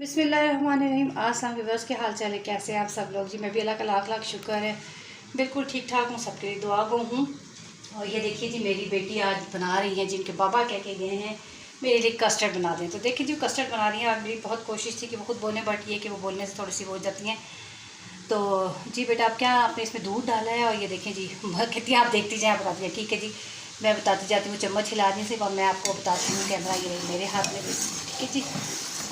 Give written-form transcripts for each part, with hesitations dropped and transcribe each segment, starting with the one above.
बिस्मिल्लाहिर्रहमानिर्रहीम। अस्सलाम व्यूअर्स, के हाल चाल है, कैसे हैं आप सब लोग जी। मैं भी अल्लाह का लाख लाख शुक्र है, बिल्कुल ठीक ठाक हूँ, सबके लिए दुआ गो हूँ। और ये देखिए जी, मेरी बेटी आज बना रही है, जिनके बाबा कह के गए हैं मेरे लिए कस्टर्ड बना दें। तो देखिए जी, कस्टर्ड बना रही हैं। आज मेरी बहुत कोशिश थी कि वो खुद बोलें, बट ये कि वो बोलने से थोड़ी सी वो हो जाती हैं। तो जी बेटा, आप क्या आपने इसमें दूध डाला है, और ये देखें जी कितनी आप देखती जाएँ, बताती हैं। ठीक है जी, मैं बताती जाती हूँ। चम्मच हिला दी सिर्फ, और मैं आपको बताती हूँ। कैमरा ये मेरे हाथ में, ठीक है जी।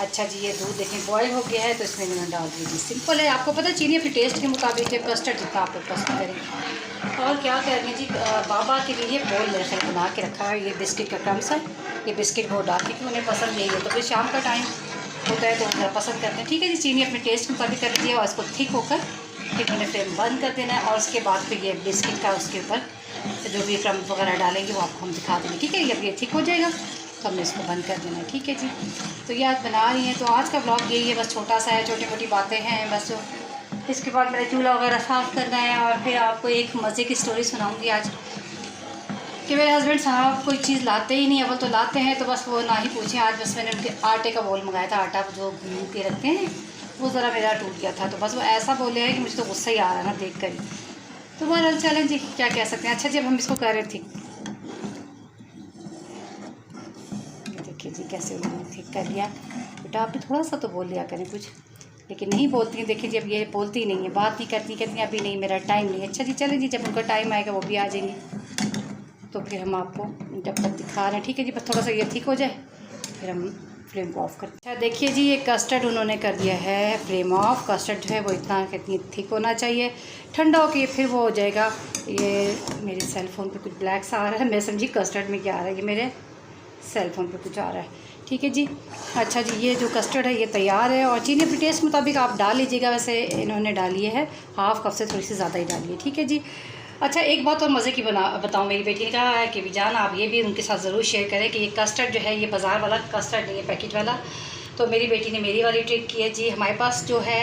अच्छा जी, ये दूध देखें बॉयल हो गया है, तो इसमें मैंने डाल दिया जी। सिंपल है, आपको पता है चीनी अपने टेस्ट के मुताबिक है, कस्टर्ड जितना आप लोग पसंद करें। और क्या करेंगे जी, बाबा के लिए बोल मेरे ख्याल बना के रखा है। ये बिस्किट का क्रम्स है, ये बिस्किट वो डाल के, उन्हें पसंद नहीं है। तो फिर शाम का टाइम होता है तो ज़रा पसंद करते हैं। ठीक है जी, चीनी अपने टेस्ट के मुताबिक कर लीजिए, और इसको थिक होकर फिर मैंने फ्लेम बंद कर देना है। और उसके बाद फिर ये बिस्किट का उसके ऊपर जो भी क्रम्स वगैरह डालेंगे वो आपको हम दिखा देंगे। ठीक है, जब ये थिक हो जाएगा तो हमने इसको बंद कर देना है। ठीक है जी, तो ये आज बना रही हैं। तो आज का ब्लॉग यही है, बस छोटा सा है, छोटी मोटी बातें हैं बस। इसके बाद मेरा चूल्हा वगैरह साफ़ करना है, और फिर आपको एक मज़े की स्टोरी सुनाऊंगी आज कि मेरे हस्बैंड साहब कोई चीज़ लाते ही नहीं है। वो तो लाते हैं तो बस वो ना ही पूछें। आज बस मैंने उनके आटे का बोल मंगाया था, आटा जो गूंद के रखते हैं, वो ज़रा मेरा टूट गया था। तो बस वो ऐसा बोले है कि मुझे तो गुस्सा ही आ रहा है ना देख कर ही। तो बहरहाल चलें जी, क्या कह सकते हैं। अच्छा जी, अब हम इसको कर रहे थे, देखिए जी कैसे उन्होंने ठीक कर लिया। बेटा आप भी थोड़ा सा तो बोल लिया करें कुछ, लेकिन नहीं बोलती हैं। देखिए जी, अब ये बोलती ही नहीं है, बात नहीं करती, कहती हैं अभी नहीं, मेरा टाइम नहीं है। अच्छा जी, चलें जी, जब उनका टाइम आएगा वो भी आ जाएंगी, तो फिर हम आपको जब तक दिखा रहे हैं। ठीक है जी, बस थोड़ा सा ये ठीक हो जाए फिर हम फ्लेम को ऑफ़ करते हैं। अच्छा देखिए जी, ये कस्टर्ड उन्होंने कर दिया है फ्लेम ऑफ। कस्टर्ड जो है वो इतना कितनी थिक होना चाहिए, ठंडा हो के फिर वो हो जाएगा। ये मेरे सेल फ़ोन पे कुछ ब्लैक सा आ रहा है, मैं समझी कस्टर्ड में क्या आ रहा है, ये मेरे सेल फ़ोन पे कुछ आ रहा है। ठीक है जी। अच्छा जी, ये जो कस्टर्ड है ये तैयार है, और चीनी अपने टेस्ट मुताबिक आप डाल लीजिएगा। वैसे इन्होंने डाली है हाफ़ कप से थोड़ी सी ज़्यादा ही डाली है। ठीक है जी। अच्छा, एक बात और मज़े की बताऊँ, मेरी बेटी ने कहा है कि जान आप ये भी उनके साथ ज़रूर शेयर करें कि ये कस्टर्ड जो है ये बाज़ार वाला कस्टर्ड नहीं है, पैकेट वाला। तो मेरी बेटी ने मेरी वाली ट्रिक की है जी। हमारे पास जो है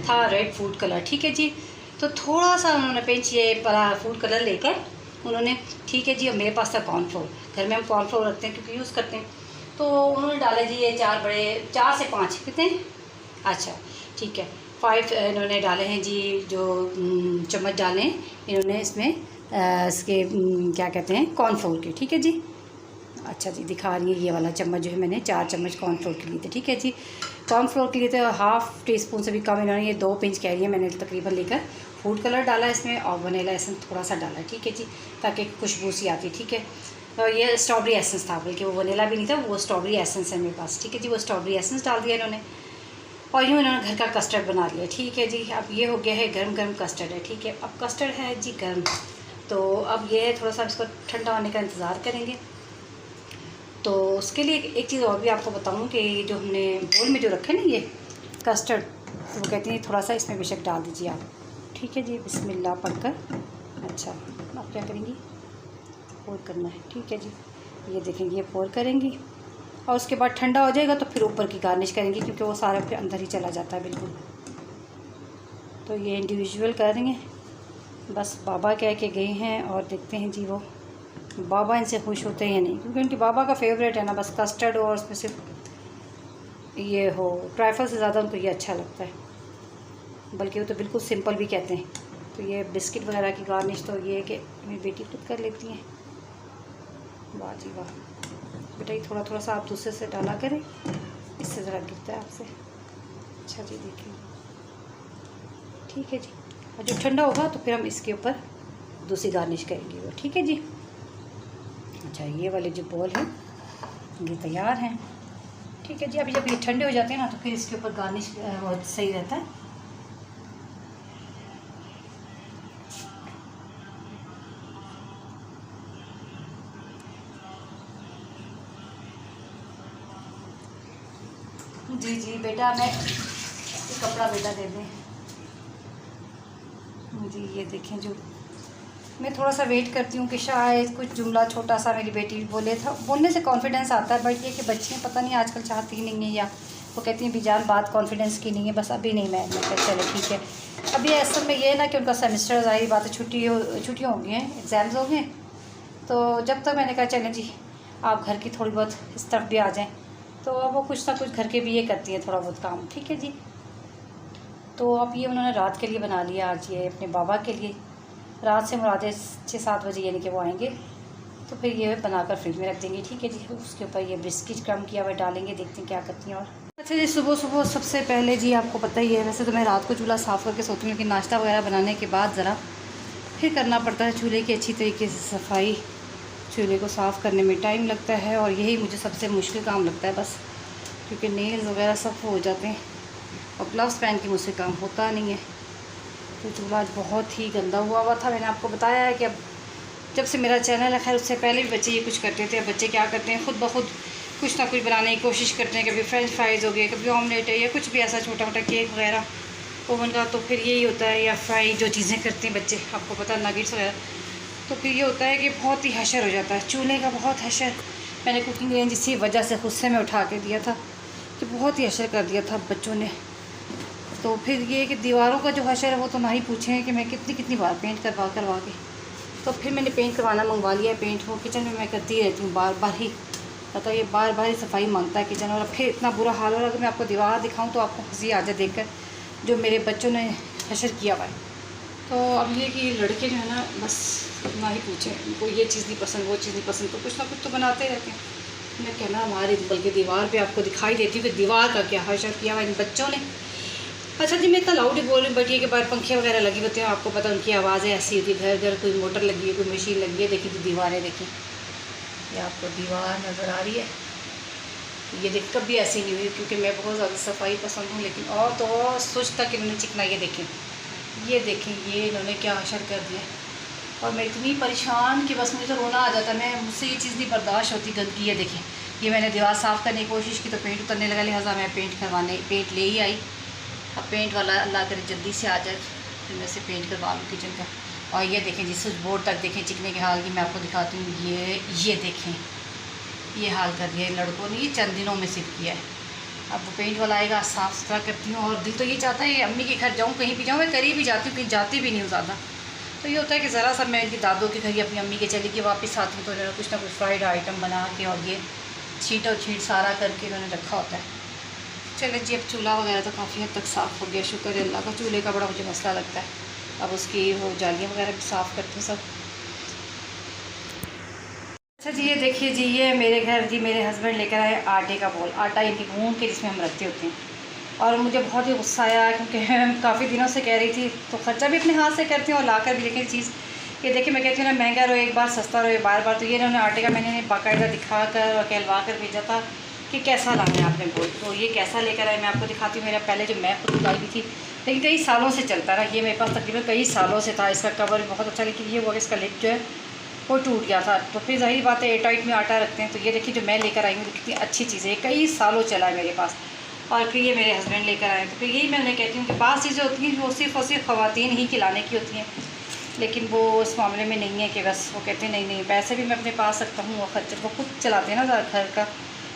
था रेड फूड कलर, ठीक है जी। तो थोड़ा सा उन्होंने पिंच ये फूड कलर लेकर उन्होंने, ठीक है जी, और मेरे पास था कॉर्नफ्लोर, घर में हम कॉर्नफ्लोर रखते हैं क्योंकि यूज़ करते हैं। तो उन्होंने डाले जी ये 4 से 5 कितने, अच्छा ठीक है 5 इन्होंने डाले हैं जी। जो चम्मच डाले हैं इन्होंने इसमें इसके क्या कहते हैं, कॉर्नफ्लोर के। ठीक है जी। अच्छा जी, दिखा रही है ये वाला चम्मच जो है, मैंने 4 चम्मच कॉर्नफ्लोर के लिए थे। ठीक है जी, कॉर्नफ्लोर के लिए तो हाफ़ टी स्पून से भी कम इन्होंने, ये 2 पिंच कह रही है मैंने तकरीबन लेकर फूड कलर डाला इसमें, और वनीला एसेंस थोड़ा सा डाला। ठीक है जी, ताकि खुशबू सी आती। ठीक है, और ये स्ट्रॉबेरी एसेंस था, बल्कि वो वनीला भी नहीं था, वो स्ट्रॉबेरी एसेंस है मेरे पास। ठीक है जी, वो स्ट्रॉबेरी एसेंस डाल दिया इन्होंने, और यूँ इन्होंने घर का कस्टर्ड बना लिया। ठीक है जी, अब ये हो गया है गर्म गर्म कस्टर्ड है। ठीक है, अब कस्टर्ड है जी गर्म, तो अब ये थोड़ा सा इसको ठंडा होने का इंतज़ार करेंगे। तो उसके लिए एक चीज़ और भी आपको बताऊँ कि जो हमने बोल में जो रखे ना ये कस्टर्ड, तो वो कहती हैं थोड़ा सा इसमें बेशक डाल दीजिए आप। ठीक है जी, बिस्मिल्लाह पढ़कर। अच्छा, आप क्या करेंगी, पोर करना है। ठीक है जी, ये देखेंगे ये पोर करेंगी, और उसके बाद ठंडा हो जाएगा तो फिर ऊपर की गार्निश करेंगी, क्योंकि वो सारा फिर अंदर ही चला जाता है बिल्कुल। तो ये इंडिविजुअल करेंगे, बस बाबा कह के गए हैं, और देखते हैं जी वो बाबा इनसे खुश होते हैं नहीं, क्योंकि उनके बाबा का फेवरेट है ना बस कस्टर्ड हो, और उसमें सिर्फ ये हो, ट्राइफल से ज़्यादा उनको ये अच्छा लगता है, बल्कि वो तो बिल्कुल सिंपल भी कहते हैं। तो ये बिस्किट वगैरह की गार्निश तो ये है कि मेरी बेटी खुद कर लेती हैं। वाह जी वाह, बेटा ये थोड़ा थोड़ा सा आप दूसरे से डाला करें, इससे ज़रा गिरता है आपसे। अच्छा जी, देखिए ठीक है जी, और जब ठंडा होगा तो फिर हम इसके ऊपर दूसरी गार्निश करेंगे वो। ठीक है जी। अच्छा, ये वाले जो बॉल हैं ये तैयार हैं। ठीक है जी, अभी जब ये ठंडे हो जाते हैं ना तो फिर इसके ऊपर गार्निश बहुत सही रहता है। जी जी बेटा, मैं कपड़ा बेटा दे दें जी। ये देखें, जो मैं थोड़ा सा वेट करती हूँ कि शायद कुछ जुमला छोटा सा मेरी बेटी बोले था, बोलने से कॉन्फिडेंस आता है, बट ये कि बच्चियाँ पता नहीं आजकल चाहती ही नहीं है, या वो कहती हैं बीजान बात कॉन्फिडेंस की नहीं है, बस अभी नहीं। मैं कहा चलो ठीक है, अभी असल में ये है ना कि उनका सेमेस्टर ज़ाहिर बात है छुट्टियाँ हो गई हैं, एग्ज़ाम्स हो गए, तो जब तक मैंने कहा चलें जी आप घर की थोड़ी बहुत इस तरफ भी आ जाएँ, तो अब वो कुछ ना कुछ घर के भी ये करती हैं थोड़ा बहुत काम, ठीक है जी। तो अब ये उन्होंने रात के लिए बना लिया आज, ये अपने बाबा के लिए। रात से मुराद 6-7 बजे यानी कि वो आएंगे, तो फिर ये बनाकर फ्रिज में रख देंगे, ठीक है जी। उसके ऊपर ये बिस्किट क्रम किया हुआ डालेंगे, देखते हैं क्या करती हैं। और अच्छा जी, सुबह सुबह सबसे पहले जी आपको पता ही है, वैसे तो मैं रात को चूल्हा साफ़ करके सोती हूँ, लेकिन नाश्ता वगैरह बनाने के बाद ज़रा फिर करना पड़ता है चूल्हे की अच्छी तरीके से सफाई। चूल्हे को साफ़ करने में टाइम लगता है और यही मुझे सबसे मुश्किल काम लगता है बस, क्योंकि नेल्स वगैरह सब हो जाते हैं और ग्लव्स पहन के मुझसे काम होता नहीं है। तो चूल्हा आज बहुत ही गंदा हुआ था। मैंने आपको बताया है कि अब जब से मेरा चैनल है, खैर उससे पहले भी बच्चे ये कुछ करते थे। अब बच्चे क्या करते हैं, खुद ब खुद कुछ ना कुछ बनाने की कोशिश करते हैं। कभी फ्रेंच फ्राइज़ हो गए, कभी ऑमलेट है या कुछ भी ऐसा छोटा मोटा केक वगैरह ओवन का, तो फिर यही होता है। या फ्राई जो चीज़ें करते हैं बच्चे, आपको पता है, नगेट्स वगैरह, तो फिर ये होता है कि बहुत ही हशर हो जाता है चूल्हे का, बहुत हशर। मैंने कुकिंग रेंज इसी वजह से गुस्से में उठा के दिया था कि बहुत ही हशर कर दिया था बच्चों ने। तो फिर ये कि दीवारों का जो हशर है वो तो ना ही पूछें कि मैं कितनी बार पेंट करवा के, तो फिर मैंने पेंट करवाना मंगवा लिया है। पेंट वो किचन में मैं करती रहती हूँ बार बार ही, पता ये बार बार ही सफाई मांगता है किचन। और फिर इतना बुरा हाल हो रहा है, अगर मैं आपको दीवार दिखाऊँ तो आपको हंसी आ जाए देखकर, जो मेरे बच्चों ने हशर किया हुआ है। तो अब ये कि लड़के जो है ना, बस ना ही पूछें, उनको ये चीज़ नहीं पसंद, वो चीज़ नहीं पसंद, तो कुछ ना कुछ तो बनाते रहते हैं। मैं कहना हमारे बल्कि दीवार पे आपको दिखाई देती हूँ कि दीवार का क्या हशर किया हुआ इन बच्चों ने। अच्छा जी, मैं इतना लाउड ही बोल रही हूँ, बट ये कि बाहर पंखे वगैरह लगी होती हैं, आपको पता उनकी आवाज़ें ऐसी होती है। घर घर कोई मोटर लगी है, कोई मशीन लगी है। देखिए तो दीवारें देखिए, ये आपको दीवार नज़र आ रही है। ये देख कभी ऐसी नहीं हुई, क्योंकि मैं बहुत ज़्यादा सफाई पसंद हूँ, लेकिन और तो और सोच तक इन्होंने चिकना। ये देखें ये इन्होंने क्या हशर कर दिया। और मैं इतनी परेशान कि बस मुझे तो रोना आ जाता है। मैं मुझसे ये चीज़ नहीं बर्दाश्त होती, गंदगी। ये देखें, ये मैंने दीवार साफ़ करने की कोशिश की तो पेंट उतरने लगा, लिहाजा मैं पेंट ले ही आई। अब पेंट वाला अल्लाह करे जल्दी से आ जाए, फिर मैं से पेंट करवा लूँ किचन का। और ये देखें जी, स्विच बोर्ड तक देखें चिकने के हाल की। मैं आपको दिखाती हूँ, ये देखें ये हाल कर दिया इन लड़कों ने, ये चंद दिनों में सिर्फ किया है। अब वो पेंट वाला आएगा, साफ़ सुथरा करती हूँ। और दिल तो ये चाहता है अम्मी के घर जाऊँ, कहीं भी जाऊँ, मैं करीब ही जाती हूँ, कहीं जाती भी नहीं हूँ ज़्यादा। तो ये होता है कि ज़रा सा मैं इनकी दादों के घर, अपनी अम्मी के चली के वापस आती हूँ, तो इन्होंने कुछ ना कुछ फ्राइड आइटम बना के और ये छीट सारा करके इन्होंने रखा होता है। चले जी, अब चूल्हा वगैरह तो काफ़ी हद तक साफ़ हो गया, शुक्र है अल्लाह का। चूल्हे का बड़ा मुझे मसला लगता है। अब उसकी वो जालियाँ वगैरह भी साफ़ करती हूँ सब। अच्छा जी, ये देखिए जी, ये मेरे घर जी मेरे हस्बैंड लेकर आए आटे का बोल, आटा इनकी गूँध के जिसमें हम रखते होते हैं। और मुझे बहुत ही गुस्सा आया, क्योंकि काफ़ी दिनों से कह रही थी, तो ख़र्चा भी अपने हाथ से करती हूँ और लाकर भी। लेकिन चीज़ ये देखिए, मैं कहती हूँ ना, महंगा रहे एक बार, सस्ता रहे बार बार। तो ये इन्होंने आटे का मैंने बाकायदा दिखा कर और कहलवा कर भेजा था कि कैसा लाना है आपने बोल। तो ये कैसा लेकर आए मैं आपको दिखाती हूँ। मेरा पहले जो मैं खुद लाई हुई थी, लेकिन कई सालों से चलता रहा, ये मेरे पास तकरीबन कई सालों से था। इसका कवर बहुत अच्छा, लेकिन ये वो इसका लिप जो है वो टूट गया था। तो फिर जाहिर बात है एयरटाइट में आटा रखते हैं। तो ये देखिए जो मैं लेकर आई हूँ, कितनी अच्छी चीज़ है, कई सालों चला है मेरे पास। और फिर ये मेरे हस्बैंड लेकर आए। तो फिर यही मैं उन्हें कहती हूँ कि पास चीज़ें होती हैं वो सिर्फ़ और सिर्फ ख़वातीन ही खिलाने की होती हैं, लेकिन वो इस मामले में नहीं है कि बस वो कहते हैं नहीं पैसे भी मैं अपने पास रखता हूँ, वो खर्च वो खुद चलाते हैं ना घर का।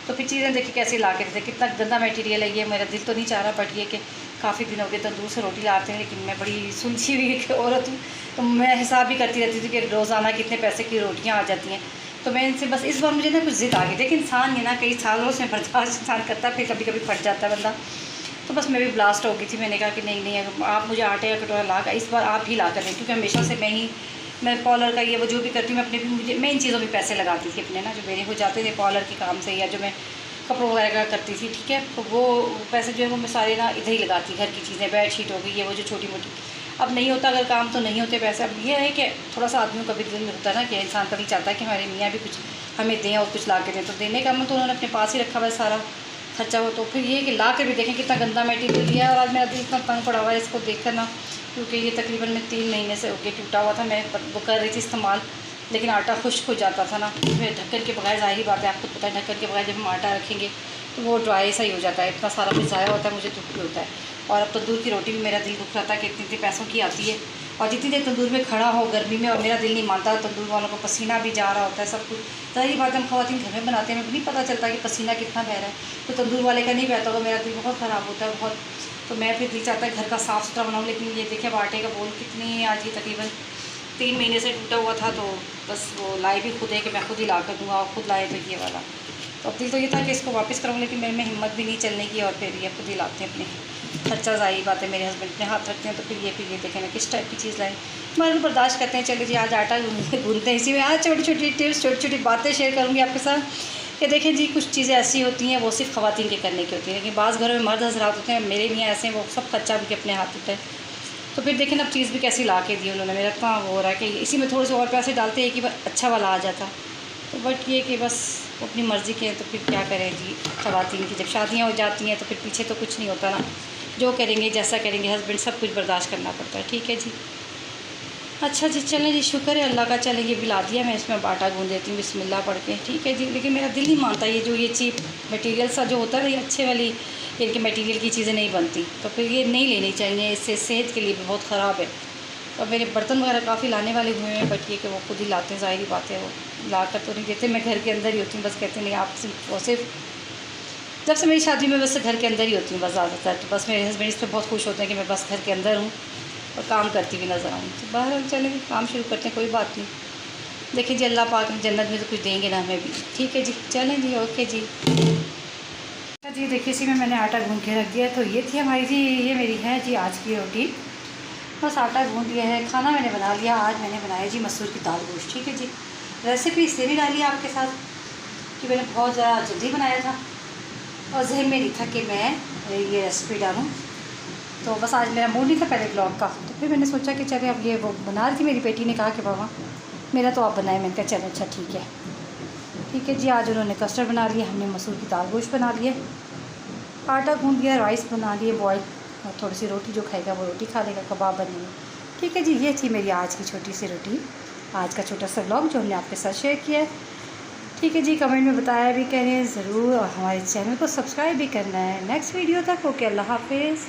तो फिर चीज़ें देखिए कैसे ला के देते, कितना गंदा मटेरियल है ये। मेरा दिल तो नहीं चाह रहा, बट ये कि काफ़ी दिन हो गए तंदूर से रोटी लाते हैं, लेकिन मैं बड़ी सुलझी हुई औरत हूँ, तो मैं हिसाब भी करती रहती थी कि रोज़ाना कितने पैसे की रोटियाँ आ जाती हैं। तो मैं इनसे बस इस बार मुझे ना कुछ ज़िद आ गई। देखिए इंसान ये ना कई सालों से बर्दाश्त इंसान करता है, फिर कभी कभी फट जाता है बंदा। तो बस मैं भी ब्लास्ट हो गई थी। मैंने कहा कि नहीं आप मुझे आटे का कटोरा ला कर इस बार आप ही ला कर दें, क्योंकि हमेशा से मैं पॉलर का ये वो जो भी करती हूँ, मैं अपने भी मैं इन चीज़ों में पैसे लगाती थी अपने ना, जो मेरे हो जाते थे पॉलर के काम से, या जो मैं कपड़ों वगैरह का करती थी, ठीक है। तो वो पैसे जो है वो मैं सारे ना इधर ही लगाती, घर की चीज़ें, बेडशीट हो गई, ये वो जो छोटी मोटी। अब नहीं होता अगर काम, तो नहीं होते पैसे। अब ये है कि थोड़ा सा आदमियों का भी दिल होता है ना, कि इंसान कभी चाहता है कि हमारे मियाँ भी कुछ हमें दें और कुछ ला के दें। तो देने का मन तो उन्होंने अपने पास ही रखा हुआ है सारा खर्चा हो। तो फिर ये कि ला के भी देखें कितना गंदा मटीरियल दिया है। और आज मेरा दिल इतना तंग पड़ा हुआ है इसको देख कर ना, क्योंकि ये तकरीबन मैं 3 महीने से होके टूटा हुआ था। मैं वो कर रही थी इस्तेमाल, लेकिन आटा खुश्क हो जाता था ना। फिर ढक्कन के बगैर, ज़ाहिर बात है आपको पता है, ढक्कन के बगैर जब हम आटा रखेंगे तो वो ड्राई सा ही हो जाता है। इतना सारा कुछ ज़ाया होता है, मुझे दुख भी होता है। और अब तंदूर की रोटी भी मेरा दिल दुख रहा था कि इतने पैसों की आती है, और जितनी देर तंदूर में खड़ा हो गर्मी में, और मेरा दिल नहीं मानता, तंदूर वालों को पसीना भी जा रहा होता है सब कुछ। ज़ाहिर बात है हम ख़वातीन घर में बनाते हैं, हमें नहीं पता चलता कि पसीना कितना बह रहा है। तो तंदूर वाले का नहीं बहता होगा, मेरा दिल बहुत ख़राब होता है बहुत। तो मैं फिर दिल चाहता है घर का साफ़ सुथरा बनाऊँ। लेकिन ये देखिए अब आटे का बोल कितनी, आज ये तकरीबन 3 महीने से टूटा हुआ था। तो बस वो लाए भी खुद है कि मैं खुद ही ला कर दूँगा, और खुद लाए तो ये वाला। तो अब दिल तो ये था कि इसको वापस कराऊँ, लेकिन मेरे में हिम्मत भी नहीं चलने की, और फिर ये खुद ही लाते हैं अपने खर्चा। ज़ाहिर बात है मेरे हस्बैंड अपने हाथ रखते हैं, तो फिर ये देखें ना किस टाइप की चीज़ लाएँ। मगर बर्दाश्त करते हैं। चलिए जी, आज आटा गूँथते हैं। इसी में आज छोटी छोटी टिप्स, छोटी छोटी बातें शेयर करूँगी आपके साथ कि देखें जी, कुछ चीज़ें ऐसी होती हैं वो सिर्फ ख़वातीन के करने की होती हैं, लेकिन बाज़ घरों में मर्द हज़रात होते हैं, मेरे भी ऐसे हैं, वो सब खर्चा उनके अपने हाथ होता है। तो फिर देखें अब चीज़ भी कैसी ला के दी उन्होंने। मेरा इतना वो हो रहा है कि इसी में थोड़े से और पैसे डालते हैं कि अच्छा वाला आ जाता। तो बट ये कि बस अपनी मर्ज़ी के, तो फिर क्या करें जी, ख़वातीन की जब शादियाँ हो जाती हैं तो फिर पीछे तो कुछ नहीं होता ना, जो करेंगे जैसा करेंगे हस्बैंड सब कुछ बर्दाश्त करना पड़ता है। ठीक है जी, अच्छा जी, चलें जी, शुक्र है अल्लाह का। चलें ये बिला दिया, मैं इसमें आटा गूँध देती हूँ बिस्मिल्लाह पढ़ के। ठीक है जी, लेकिन मेरा दिल नहीं मानता, ये जो ये चीप मटेरियल सा जो होता है, ये अच्छे वाली इनके मटेरियल की चीज़ें नहीं बनती, तो फिर ये नहीं लेनी चाहिए, इससे सेहत के लिए भी बहुत ख़राब है। तो मेरे बर्तन वगैरह काफ़ी लाने वाले हुए हैं, बट ये कि वो खुद ही लाते हैं, ज़ाहिर बात है, वो ला कर तो नहीं देते। मैं घर के अंदर ही होती हूँ, बस कहते नहीं आप सिर्फ जब से मेरी शादी में बस घर के अंदर ही होती हूँ बस ज़्यादातर। तो बस मेरे हस्बैंड इस पर बहुत खुश होते हैं कि मैं बस घर के अंदर हूँ और काम करती हुई नज़र आऊँ। तो बाहर चलेंगे, काम शुरू करते हैं, कोई बात नहीं। देखिए जी, अल्लाह पाक जन्नत में तो कुछ देंगे ना हमें भी। ठीक है जी, चलें जी, ओके जी। जी देखिए, इसी में मैंने आटा गूँध के रख दिया। तो ये थी हमारी जी, ये मेरी है जी आज की रोटी। बस आटा गूँध दिया है, खाना मैंने बना लिया। आज मैंने बनाया जी मसूर की दाल गोश्त। ठीक है जी, रेसिपी इसलिए भी डाली आपके साथ कि मैंने बहुत ज़्यादा जल्दी बनाया था और जहन में नहीं था कि मैं ये रेसिपी डालूँ। तो बस आज मेरा मूड नहीं था पहले ब्लॉग का, तो फिर मैंने सोचा कि चले अब ये वो बना रही थी, मेरी बेटी ने कहा कि बाबा मेरा तो आप बनाए। मैंने कहा चलो अच्छा ठीक है। ठीक है जी, आज उन्होंने कस्टर्ड बना लिया, हमने मसूर की दाल गोश्त बना लिया, आटा गूँध दिया, राइस बना लिए बॉयल, और थोड़ी सी रोटी, जो खाएगा वो रोटी खा लेगा, कबाब बने हुए। ठीक है जी, ये थी मेरी आज की छोटी सी रोटी, आज का छोटा सा ब्लॉग जो हमने आपके साथ शेयर किया है। ठीक है जी, कमेंट में बताया भी करें ज़रूर, और हमारे चैनल को सब्सक्राइब भी करना है। नेक्स्ट वीडियो तक ओके, अल्लाह हाफिज़।